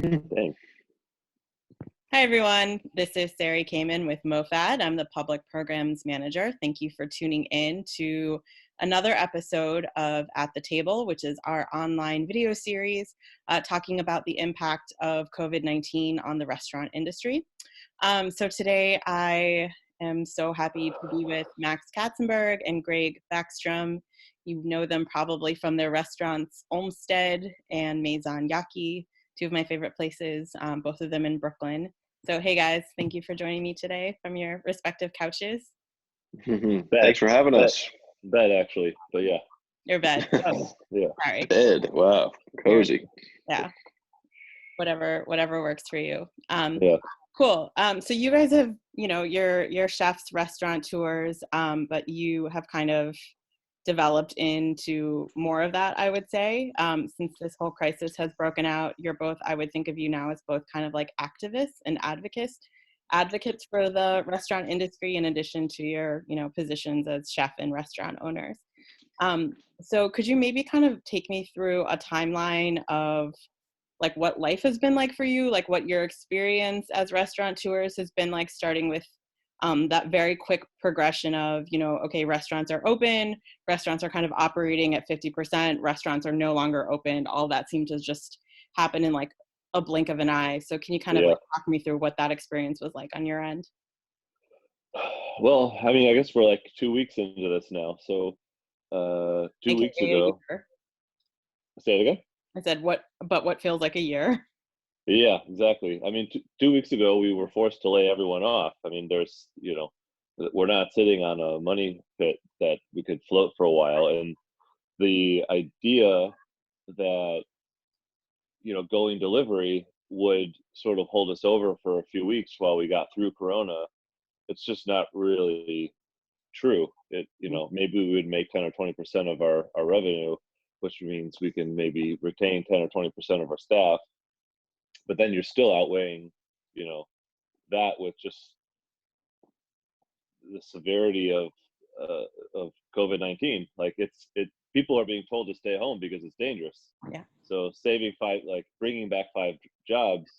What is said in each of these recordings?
Thanks. Hi, everyone. This is Sarah Kamen with MOFAD. I'm the Public Programs Manager. Thank you for tuning in to another episode of At the Table, which is our online video series talking about the impact of COVID-19 on the restaurant industry. So today I am so happy to be with Max Katzenberg and Greg Baxtrom. You know them probably from their restaurants Olmsted and Maison Yaki, two of my favorite places, both of them in Brooklyn. So hey guys, thank you for joining me today from your respective couches. Thanks for having us. Bed actually, but yeah. Your bed. Oh, yeah. Sorry. Bed. Wow. Cozy. Yeah. Whatever works for you. Yeah. Cool. So you guys have, your chefs, restaurateurs, but you have kind of developed into more of that, I would say. Since this whole crisis has broken out, you're both, I would think of you now as both kind of like activists and advocates for the restaurant industry, in addition to your, positions as chef and restaurant owners. So could you maybe kind of take me through a timeline of like what life has been like for you, like what your experience as restaurateurs has been like, starting with that very quick progression of, okay, restaurants are open, restaurants are kind of operating at 50%, restaurants are no longer open. All that seemed to just happen in like a blink of an eye. So can you kind of like talk me through what that experience was like on your end? Well, I mean, I guess we're like 2 weeks into this now. So 2 weeks ago. Say it again? I said what feels like a year. Yeah, exactly. I mean, 2 weeks ago, we were forced to lay everyone off. I mean, there's, we're not sitting on a money pit that we could float for a while. And the idea that, going delivery would sort of hold us over for a few weeks while we got through Corona, it's just not really true. Maybe we would make 10 or 20% of our revenue, which means we can maybe retain 10 or 20% of our staff. But then you're still outweighing, that with just the severity of COVID-19. Like people are being told to stay home because it's dangerous. Yeah. So bringing back 5 jobs,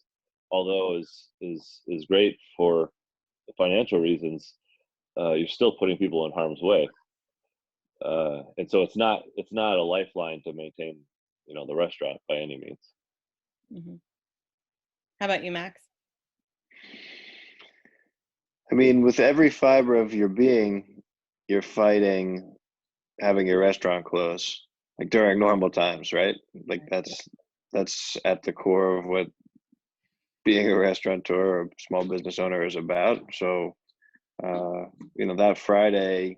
although is great for financial reasons, you're still putting people in harm's way. And so it's not a lifeline to maintain, the restaurant by any means. Mm-hmm. How about you, Max? I mean, with every fiber of your being, you're fighting having your restaurant close, like during normal times, right? Like that's at the core of what being a restaurateur or small business owner is about. So, that Friday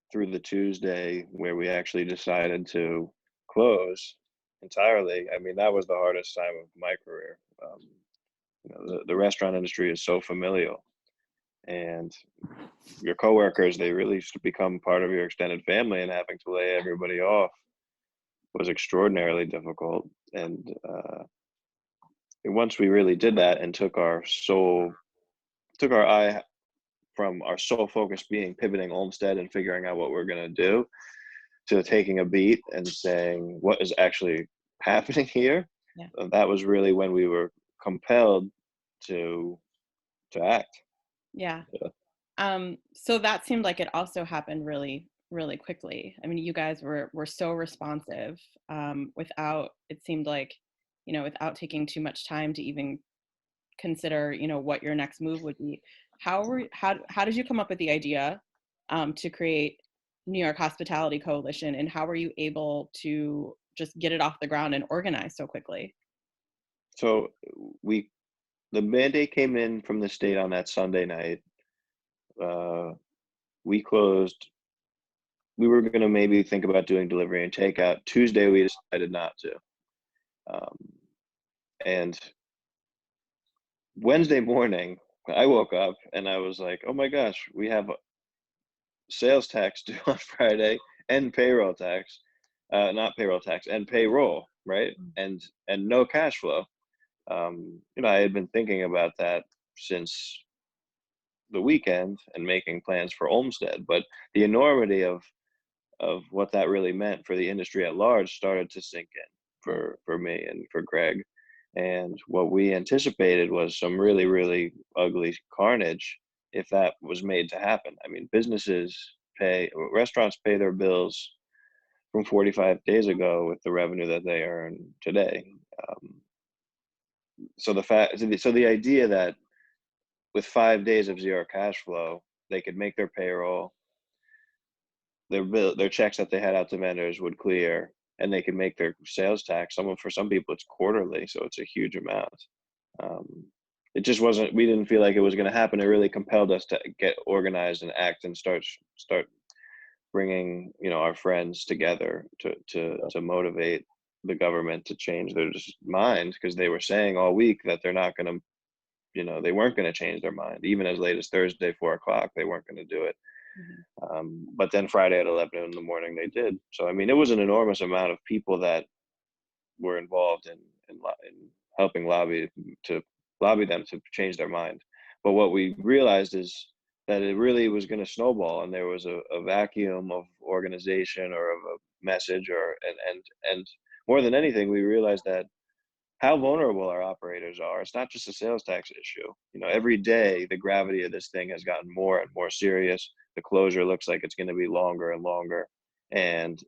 through the Tuesday where we actually decided to close entirely, I mean, that was the hardest time of my career. The restaurant industry is so familial, and your coworkers, they really become part of your extended family, and having to lay everybody off was extraordinarily difficult. And once we really did that and took our eye from our sole focus being pivoting Olmsted and figuring out what we're going to do, to taking a beat and saying what is actually happening here. Yeah. That was really when we were compelled to act. Yeah. So that seemed like it also happened really, really quickly. I mean, you guys were so responsive, without, it seemed like, without taking too much time to even consider, what your next move would be. How did you come up with the idea to create New York Hospitality Coalition, and how were you able to just get it off the ground and organize so quickly? So the mandate came in from the state on that Sunday night. We closed. We were going to maybe think about doing delivery and takeout. Tuesday, we decided not to. And Wednesday morning, I woke up and I was like, oh my gosh, we have sales tax due on Friday and payroll tax, not payroll tax, and payroll, right? And no cash flow. I had been thinking about that since the weekend and making plans for Olmsted, but the enormity of what that really meant for the industry at large started to sink in for me and for Greg. what we anticipated was some really, really ugly carnage if that was made to happen. I mean, restaurants pay their bills from 45 days ago with the revenue that they earn today. So the idea that with 5 days of zero cash flow, they could make their payroll, their checks that they had out to vendors would clear, and they could make their sales tax. For some people it's quarterly, so it's a huge amount. It just wasn't. We didn't feel like it was going to happen. It really compelled us to get organized and act and start bringing our friends together to motivate the government to change their mind, because they were saying all week that they're not going to, they weren't going to change their mind. Even as late as Thursday, 4:00, they weren't going to do it. But then Friday at 11 in the morning, they did. So, I mean, it was an enormous amount of people that were involved in helping lobby them to change their mind. But what we realized is that it really was going to snowball, and there was a vacuum of organization or of a message, and more than anything, we realized that how vulnerable our operators are. It's not just a sales tax issue. Every day the gravity of this thing has gotten more and more serious. The closure looks like it's going to be longer and longer. And,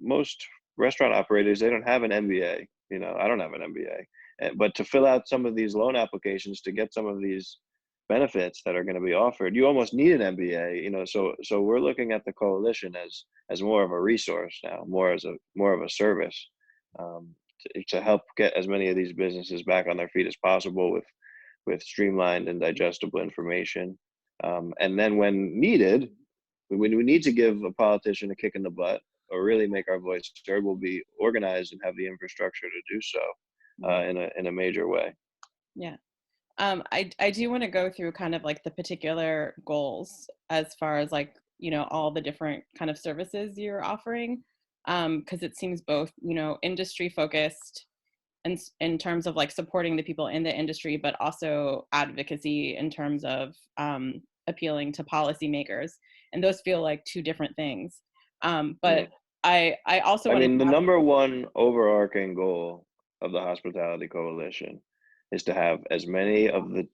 most restaurant operators, they don't have an MBA. I don't have an MBA. But to fill out some of these loan applications to get some of these benefits that are going to be offered, you almost need an MBA. So we're looking at the coalition as more of a resource now, more of a service, to help get as many of these businesses back on their feet as possible with streamlined and digestible information. And then when needed, when we need to give a politician a kick in the butt or really make our voice heard, we'll be organized and have the infrastructure to do so in a major way. Yeah. I do want to go through kind of like the particular goals as far as all the different kind of services you're offering, because it seems both, industry focused and in terms of like supporting the people in the industry, but also advocacy in terms of appealing to policymakers. And those feel like two different things. But I also the number one overarching goal of the Hospitality Coalition is to have as many of the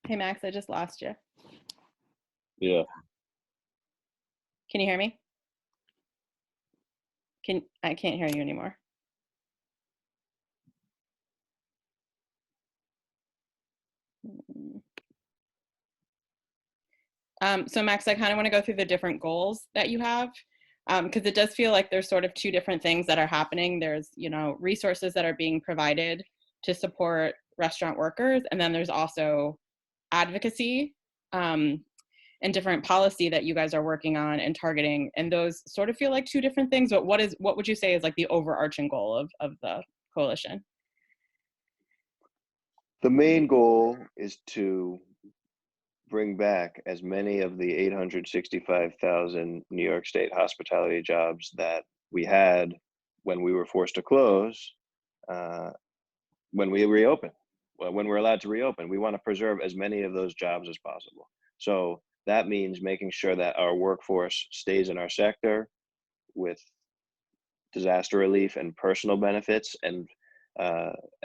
Hey Max, I just lost you. Yeah. Can you hear me? I can't hear you anymore. So Max, I kind of want to go through the different goals that you have, because it does feel like there's sort of two different things that are happening. There's, resources that are being provided to support restaurant workers, and then there's also advocacy and different policy that you guys are working on and targeting, and those sort of feel like two different things. But what would you say is like the overarching goal of the coalition? The main goal is to bring back as many of the 865,000 New York State hospitality jobs that we had when we were forced to close, when we reopen, when we're allowed to reopen. We want to preserve as many of those jobs as possible. So that means making sure that our workforce stays in our sector with disaster relief and personal benefits, and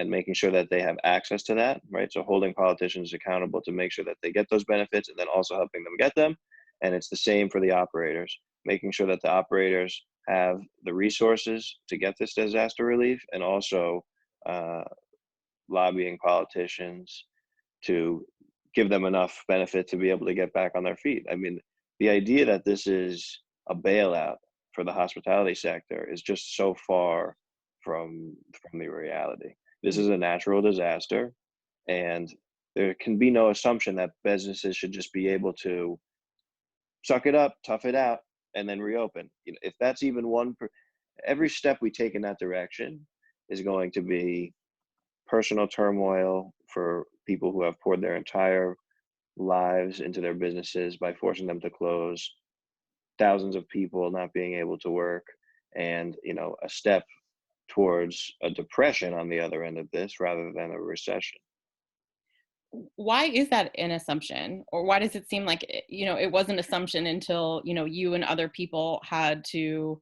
making sure that they have access to that, right? So holding politicians accountable to make sure that they get those benefits, and then also helping them get them. And it's the same for the operators, making sure that the operators have the resources to get this disaster relief, and also lobbying politicians to give them enough benefit to be able to get back on their feet. I mean, the idea that this is a bailout for the hospitality sector is just so far from the reality. This is a natural disaster, and there can be no assumption that businesses should just be able to suck it up, tough it out, and then reopen. If that's even every step we take in that direction is going to be personal turmoil for people who have poured their entire lives into their businesses by forcing them to close, thousands of people not being able to work, and a step towards a depression on the other end of this rather than a recession. why is that an assumption, or why does it seem like it was an assumption until you and other people had to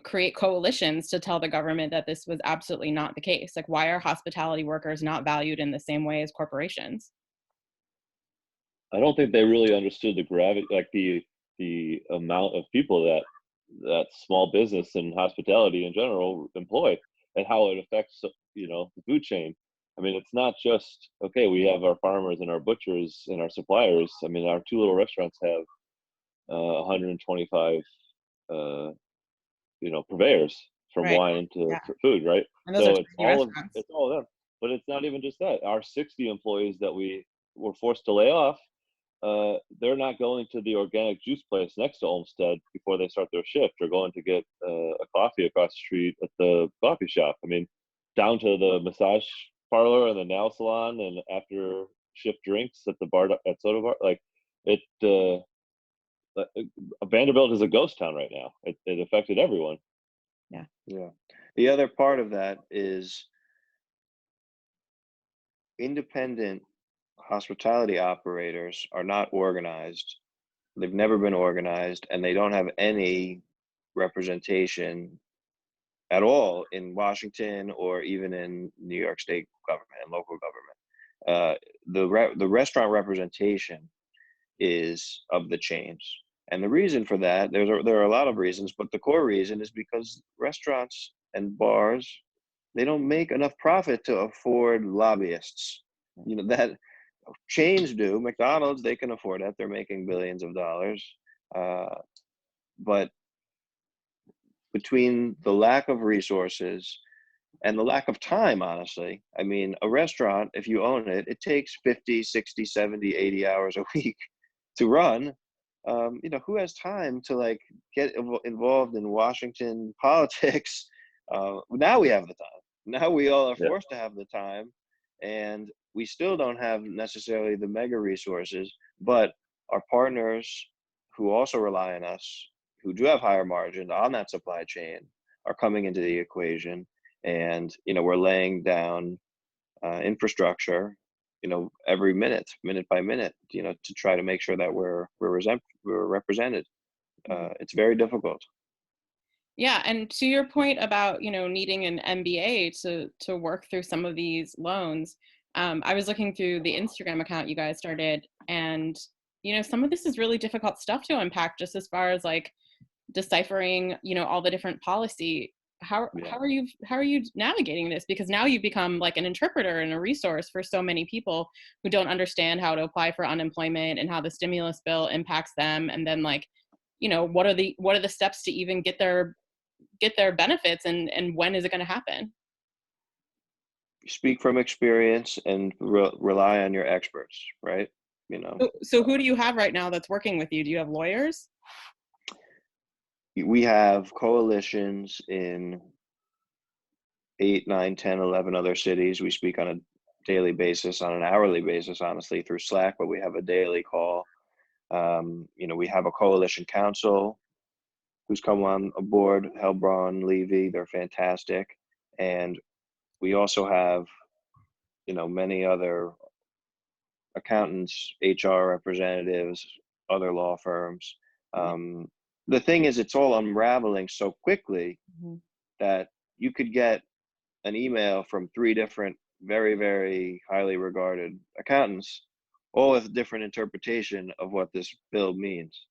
create coalitions to tell the government that this was absolutely not the case? Like, why are hospitality workers not valued in the same way as corporations? I don't think they really understood the gravity, like the amount of people that small business and hospitality in general employ, and how it affects the food chain. I mean, it's not just, okay, we have our farmers and our butchers and our suppliers. I mean, our two little restaurants have 125 purveyors, from Right. wine to Yeah. food, right? And those are So tiny restaurants. it's all of them. But it's not even just that. Our 60 employees that we were forced to lay off, they're not going to the organic juice place next to Olmsted before they start their shift. They're going to get a coffee across the street at the coffee shop. I mean, down to the massage parlor and the nail salon and after shift drinks at the bar at soda bar. Like it, Vanderbilt is a ghost town right now. It affected everyone. Yeah. Yeah. The other part of that is independent hospitality operators are not organized. They've never been organized, and they don't have any representation at all in Washington or even in New York State government and local government. The restaurant representation is of the chains, and the reason for that, there are a lot of reasons, but the core reason is because restaurants and bars, they don't make enough profit to afford lobbyists. That chains do. McDonald's, they can afford that. They're making billions of dollars. But between the lack of resources and the lack of time, honestly, I mean, a restaurant, if you own it, it takes 50, 60, 70, 80 hours a week to run. Who has time to like get involved in Washington politics? Now we have the time. Now we all are Yeah. forced to have the time, and we still don't have necessarily the mega resources, but our partners who also rely on us, who do have higher margins on that supply chain, are coming into the equation, and we're laying down infrastructure, every minute by minute, to try to make sure that we're represented. It's very difficult. Yeah, and to your point about needing an MBA to work through some of these loans, I was looking through the Instagram account you guys started, and some of this is really difficult stuff to unpack, just as far as like deciphering all the different policy. How are you navigating this? Because now you've become like an interpreter and a resource for so many people who don't understand how to apply for unemployment and how the stimulus bill impacts them, and then like what are the steps to even get their benefits, and when is it going to happen? Speak from experience and rely on your experts, right? So who do you have right now that's working with you? Do you have lawyers? We have coalitions in 8, 9, 10, 11 other cities. We speak on a daily basis, on an hourly basis, honestly, through Slack, but we have a daily call. We have a coalition council who's come on board, Helbron, Levy, they're fantastic. And we also have, many other accountants, HR representatives, other law firms. The thing is, it's all unraveling so quickly that you could get an email from 3 different very, very highly regarded accountants, all with different interpretation of what this bill means.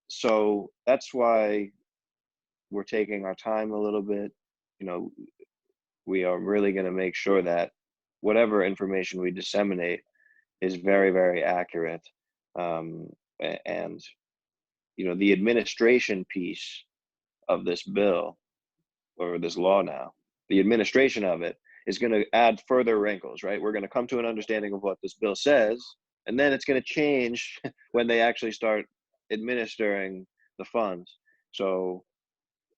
So that's why we're taking our time a little bit. We are really going to make sure that whatever information we disseminate is very, very accurate. And the administration piece of this bill, or this law now, the administration of it is going to add further wrinkles, right? We're going to come to an understanding of what this bill says, and then it's going to change when they actually start administering the funds. So,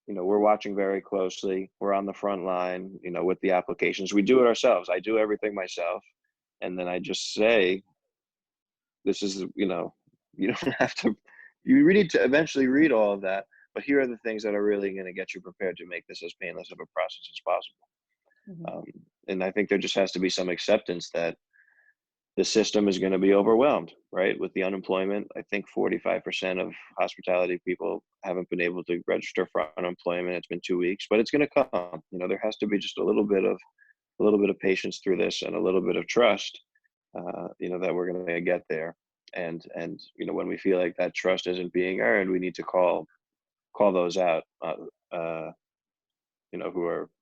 we're watching very closely. We're on the front line, with the applications. We do it ourselves. I do everything myself. And then I just say, this is, you don't have to, you need to eventually read all of that, but here are the things that are really going to get you prepared to make this as painless of a process as possible. and I think there just has to be some acceptance that the system is going to be overwhelmed, right? With the unemployment, I think 45% of hospitality people haven't been able to register for unemployment. It's been 2 weeks, but it's going to come. There has to be just a little bit of patience through this, and a little bit of trust, that we're going to get there. And when we feel like that trust isn't being earned, we need to call those out, who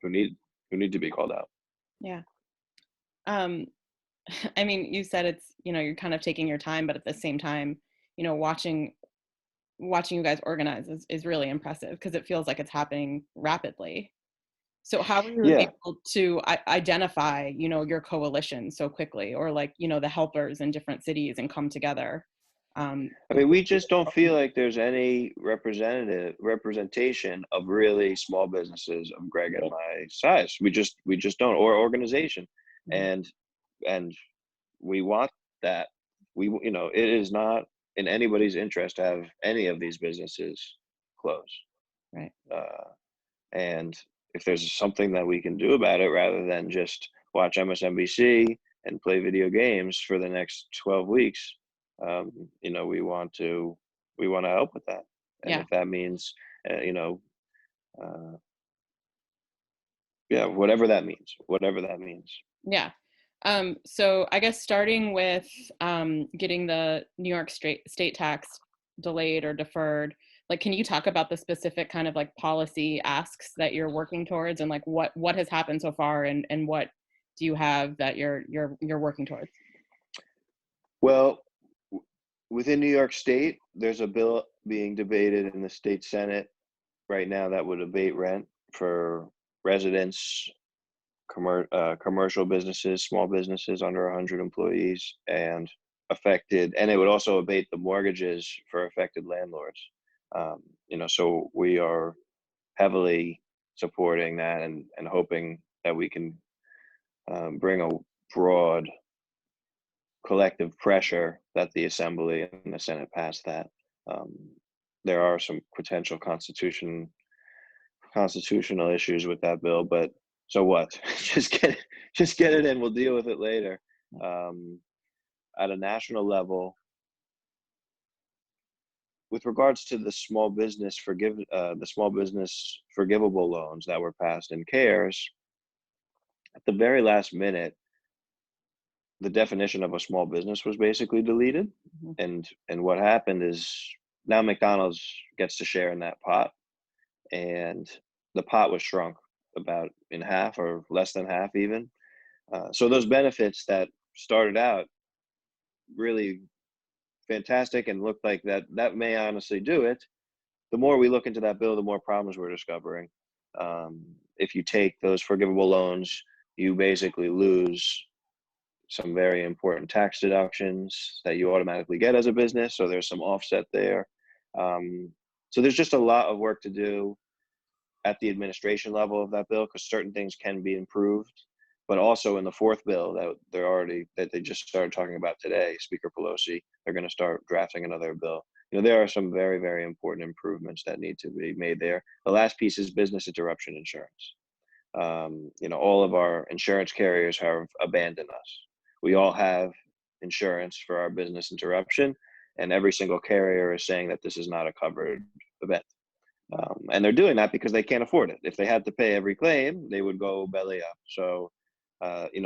need to be called out. Yeah. I mean, you said it's, you're kind of taking your time, but at the same time, watching you guys organize is really impressive, because it feels like it's happening rapidly. So how were you Yeah. able to identify, your coalition so quickly, or like, the helpers in different cities, and come together? I mean, we just don't feel like there's any representation of really small businesses of Greg and my size. We just don't, or organization. Mm-hmm. And we want that. It is not in anybody's interest to have any of these businesses close. Right. And if there's something that we can do about it, rather than just watch MSNBC and play video games for the next 12 weeks, we want to help with that. And if that means, whatever that means. Yeah. So I guess starting with getting the New York state tax delayed or deferred, like, can you talk about the specific kind of like policy asks that you're working towards, and like what has happened so far, and what do you have that you're working towards? Well, within New York State, there's a bill being debated in the state Senate right now that would abate rent for residents, commercial businesses, small businesses under 100 employees, and it would also abate the mortgages for affected landlords. So we are heavily supporting that, and hoping that we can bring a broad collective pressure that the Assembly and the Senate pass that. There are some potential constitutional issues with that bill, but so what? just get it in. We'll deal with it later. At a national level, with regards to the small business forgivable loans that were passed in CARES, at the very last minute, the definition of a small business was basically deleted. Mm-hmm. And what happened is now McDonald's gets to share in that pot, and the pot was shrunk about in half, or less than half even. So those benefits that started out really fantastic and looked like that may honestly do it, the more we look into that bill, the more problems we're discovering. If you take those forgivable loans, you basically lose some very important tax deductions that you automatically get as a business. So there's some offset there. So there's just a lot of work to do at the administration level of that bill, because certain things can be improved. But also in the fourth bill that they just started talking about today, Speaker Pelosi, they're going to start drafting another bill. There are some very, very important improvements that need to be made there. The last piece is business interruption insurance. All of our insurance carriers have abandoned us. We all have insurance for our business interruption, and every single carrier is saying that this is not a covered event. And they're doing that because they can't afford it. If they had to pay every claim, they would go belly up. So,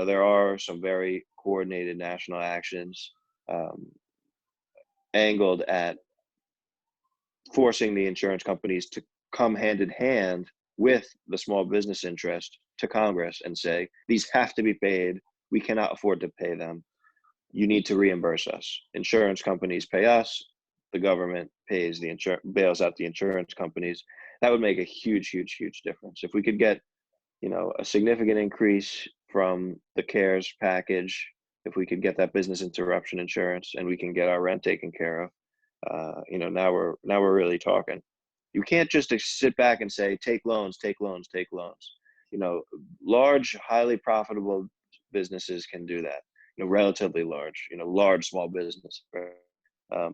there are some very coordinated national actions angled at forcing the insurance companies to come hand in hand with the small business interest to Congress and say, these have to be paid. We cannot afford to pay them. You need to reimburse us. Insurance companies pay us. The government pays bails out the insurance companies. That would make a huge, huge, huge difference. If we could get, a significant increase from the CARES package, if we could get that business interruption insurance, and we can get our rent taken care of, now we're really talking. You can't just sit back and say, take loans, take loans, take loans. Large, highly profitable businesses can do that. Relatively large small business. But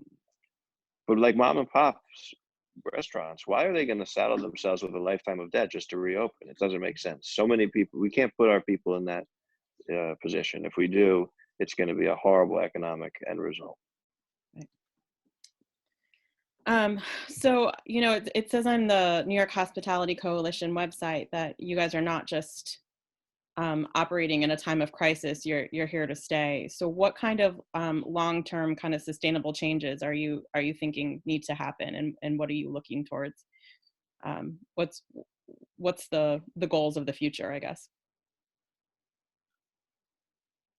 like mom and pops, restaurants, why are they going to saddle themselves with a lifetime of debt just to reopen? It doesn't make sense. So many people, we can't put our people in that position. If we do, it's going to be a horrible economic end result. So, it says on the New York Hospitality Coalition website that you guys are not just operating in a time of crisis, you're here to stay. So what kind of long-term kind of sustainable changes are you thinking need to happen, and what are you looking towards? What's the goals of the future, I guess?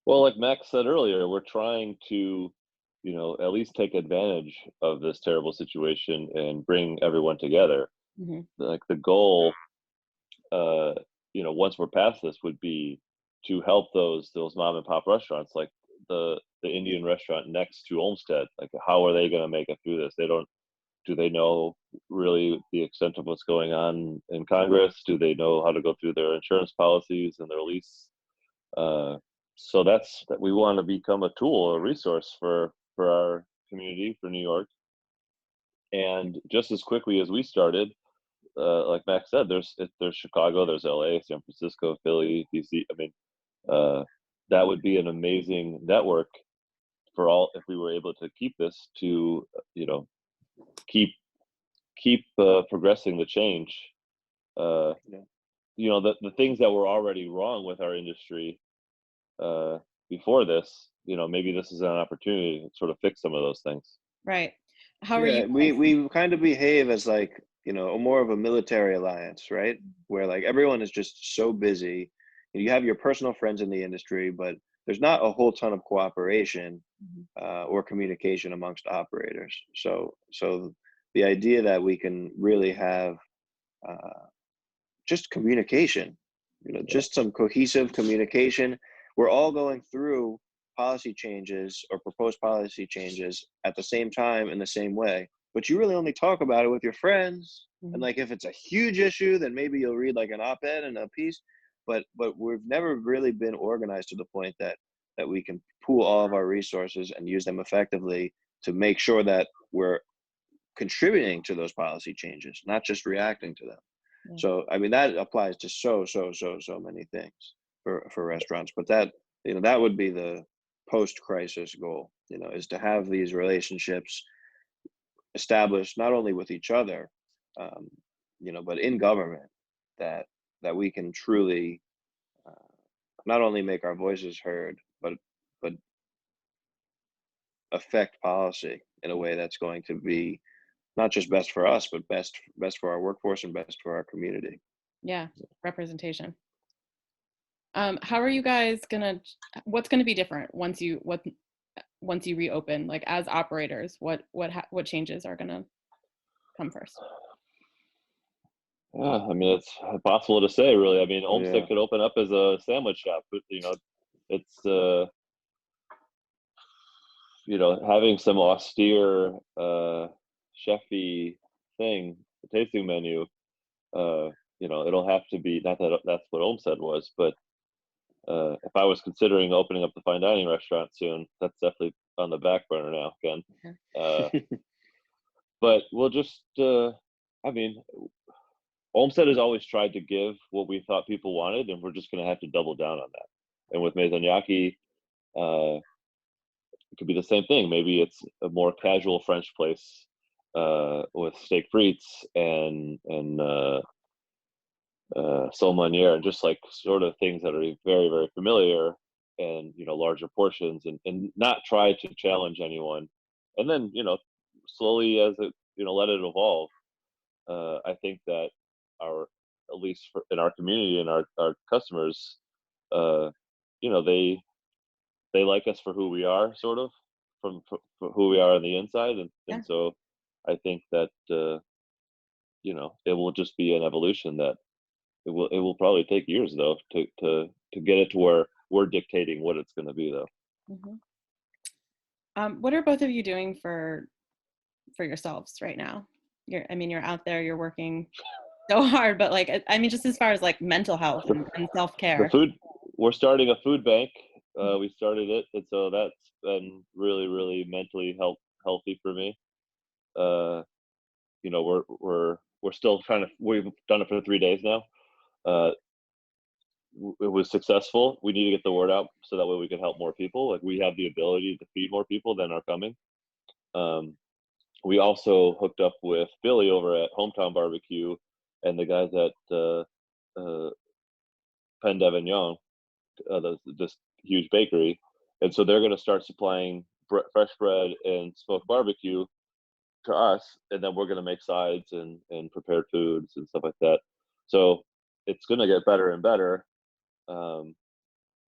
Well, like Max said earlier, we're trying to, at least take advantage of this terrible situation and bring everyone together. Mm-hmm. Like the goal, once we're past this, would be to help those mom and pop restaurants, like the Indian restaurant next to Olmsted. Like, how are they going to make it through this? Do they know really the extent of what's going on in Congress? Do they know how to go through their insurance policies and their lease? So that we want to become a tool, a resource for our community, for New York. And just as quickly as we started, like Max said, there's Chicago, there's LA, San Francisco, Philly, DC. I mean, that would be an amazing network for all, if we were able to keep this, to keep progressing the change. The things that were already wrong with our industry before this, maybe this is an opportunity to sort of fix some of those things. Right. How are you? We kind of behave as like, more of a military alliance, right? Where like everyone is just so busy. You have your personal friends in the industry, but there's not a whole ton of cooperation or communication amongst operators. So the idea that we can really have just communication, just some cohesive communication. We're all going through policy changes or proposed policy changes at the same time in the same way, but you really only talk about it with your friends. And like, if it's a huge issue, then maybe you'll read like an op-ed and a piece, but we've never really been organized to the point that we can pool all of our resources and use them effectively to make sure that we're contributing to those policy changes, not just reacting to them. So I mean, that applies to so many things for restaurants, but that that would be the post-crisis goal, is to have these relationships established not only with each other, but in government, that we can truly not only make our voices heard, but affect policy in a way that's going to be not just best for us, but best for our workforce and best for our community. Yeah, representation. How are you guys what's gonna be different once you reopen, like as operators? What changes are gonna come first? I mean, it's impossible to say, really. I mean, Olmsted could open up as a sandwich shop, but it's having some austere chefy thing, a tasting menu. It'll have to be, not that that's what Olmsted was, but if I was considering opening up the fine dining restaurant soon, that's definitely on the back burner now again. But we'll just, Olmsted has always tried to give what we thought people wanted, and we're just going to have to double down on that. And with Maison Yaki, it could be the same thing. Maybe it's a more casual French place with steak frites and sole meuniere, and just like sort of things that are very, very familiar, and larger portions, and not try to challenge anyone. And then slowly, as it let it evolve. I think that at least in our community and our customers, they like us for who we are, sort of, for who we are on the inside, and so I think that it will just be an evolution that it will probably take years, though, to get it to where we're dictating what it's going to be, though. What are both of you doing for yourselves right now? You're out there, you're working so hard, but just as far as like mental health and self-care. We're starting a food bank. We started it, and so that's been really, really mentally healthy for me. you know, we're still we've done it for 3 days now. It was successful. We need to get the word out so that way we can help more people. Like, we have the ability to feed more people than are coming. We also hooked up with Billy over at Hometown Barbecue and the guys at Pen d'Avignon, this huge bakery, and so they're going to start supplying fresh bread and smoked barbecue to us, and then we're going to make sides and prepared foods and stuff like that. So it's going to get better and better. And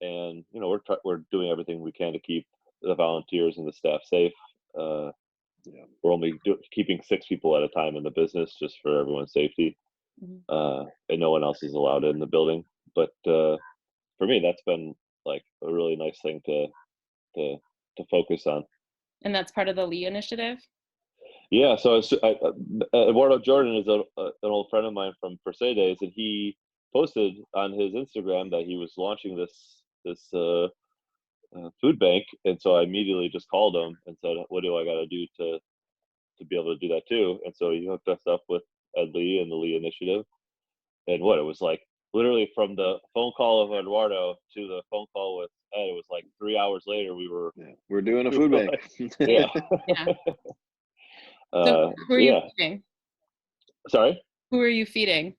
you know, we're doing everything we can to keep the volunteers and the staff safe. We're only keeping 6 people at a time in the business just for everyone's safety, and no one else is allowed in the building. But for me, that's been like a really nice thing to focus on. And that's part of the Lee initiative? Yeah, so Eduardo Jordan is an old friend of mine from Per Se days, and he posted on his Instagram that he was launching this food bank, and so I immediately just called him and said, what do I got to do to be able to do that too? And so he hooked us up with Ed Lee and the Lee Initiative, and it was like literally from the phone call of Eduardo to the phone call with Ed, it was like 3 hours later we're doing a food bank. Yeah. So who are you feeding? Sorry? Who are you feeding?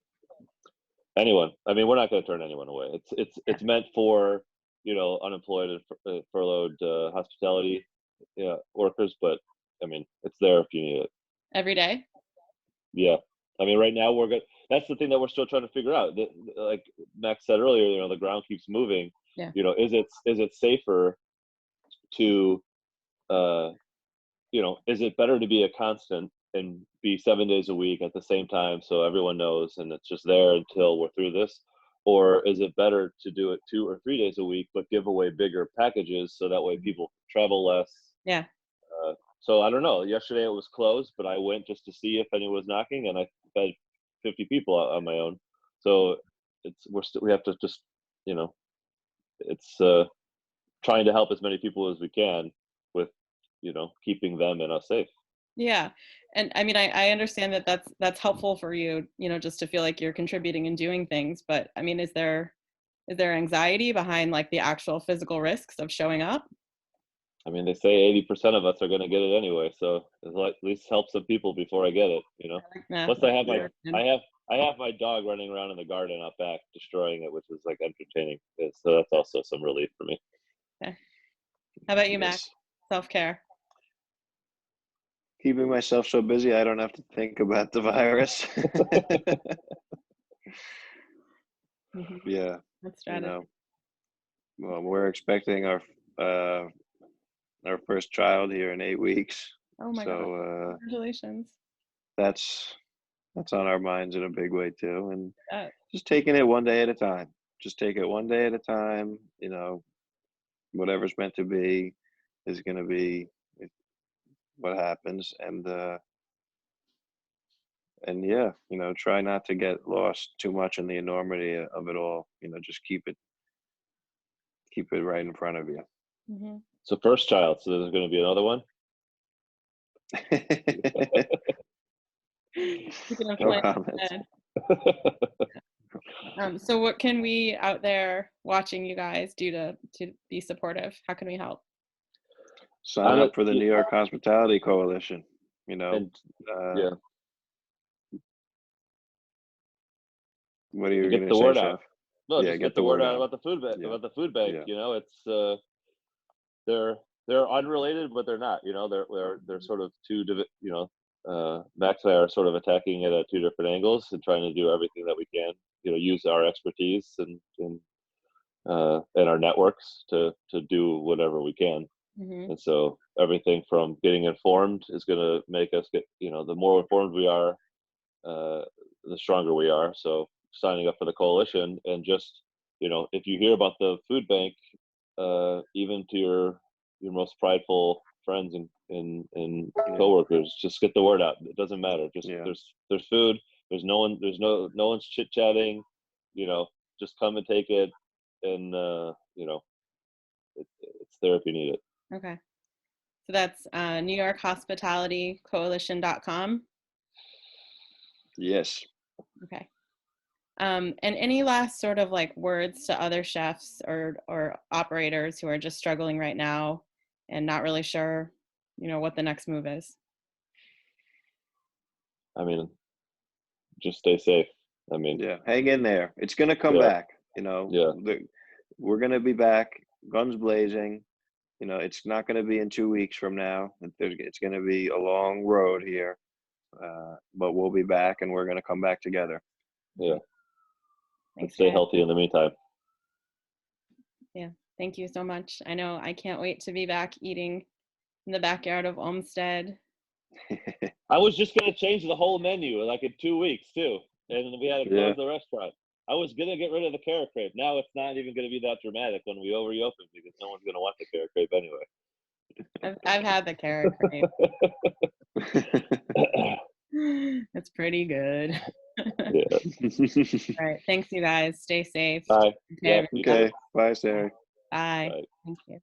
Anyone. I mean, we're not going to turn anyone away. It's meant for, you know, unemployed and furloughed hospitality workers, but I mean, it's there if you need it. Every day? Yeah. I mean, right now we're good. That's the thing that we're still trying to figure out. Like Max said earlier, you know, the ground keeps moving. Yeah. You know, is it safer to, you know, is it better to be a constant and be 7 days a week at the same time so everyone knows and it's just there until we're through this? Or is it better to do it 2 or 3 days a week but give away bigger packages so that way people travel less? Yeah. So I don't know. Yesterday it was closed, but I went just to see if anyone was knocking, and I fed 50 people on my own. So we have to just, you know, it's trying to help as many people as we can with, you know, keeping them and us safe. Yeah. And I mean, I understand that that's helpful for you, you know, just to feel like you're contributing and doing things. But I mean, is there anxiety behind like the actual physical risks of showing up? I mean, they say 80% of us are going to get it anyway, so at least help some people before I get it, you know. Plus, I have my dog running around in the garden out back, destroying it, which is like entertaining. So that's also some relief for me. Okay. How about you, Max? Self-care. Keeping myself so busy I don't have to think about the virus. Yeah. That's strategy. You know, well, we're expecting our first child here in 8 weeks. Oh my God. Congratulations. That's on our minds in a big way too. And just taking it one day at a time. Just take it one day at a time. You know, whatever's meant to be is going to be what happens. And yeah, you know, try not to get lost too much in the enormity of it all. You know, just keep it right in front of you. Mm-hmm. So first child, so there's going to be another one? No comments. So what can we out there watching you guys do to be supportive? How can we help? Sign up for the New York Hospitality Coalition, you know. And, yeah. What are you going to say, word Chef? out? No, just get the word out about the food bank. Yeah. About the food bank, you know, it's they're unrelated, but they're not. You know, they're sort of two. You know, Max and I are sort of attacking it at 2 different angles and trying to do everything that we can. You know, use our expertise and our networks to do whatever we can. Mm-hmm. And so everything from getting informed is going to make us get. You know, the more informed we are, the stronger we are. So signing up for the coalition and just, you know, if you hear about the food bank, even to your most prideful friends and coworkers, just get the word out. It doesn't matter. Just there's food. There's no one's chit chatting. You know, just come and take it, and you know, it's there if you need it. Okay, so that's NewYorkHospitalityCoalition.com. Yes. Okay. And any last sort of like words to other chefs or operators who are just struggling right now and not really sure, what the next move is? I mean, just stay safe. I mean, Yeah, hang in there. It's gonna come yeah, back. yeah, We're gonna be back, guns blazing. It's not gonna be in 2 weeks from now. It's gonna be a long road here, but we'll be back, and we're gonna come back together. yeah. But Thanks, stay guys. healthy in the meantime. Yeah. Thank you so much. I know I can't wait to be back eating in the backyard of Olmsted. I was just gonna change the whole menu like in 2 weeks too, and we had to Yeah. close the restaurant. I was gonna get rid of the carrot crepe. Now it's not even gonna be that dramatic when we reopen because no one's gonna want the carrot crepe anyway. I've had the carrot crepe. It's pretty good. Yeah. All right. Thanks, you guys. Stay safe. Bye. Okay, Yeah. everybody. Okay. Bye, Sarah. Bye. Bye. Thank you.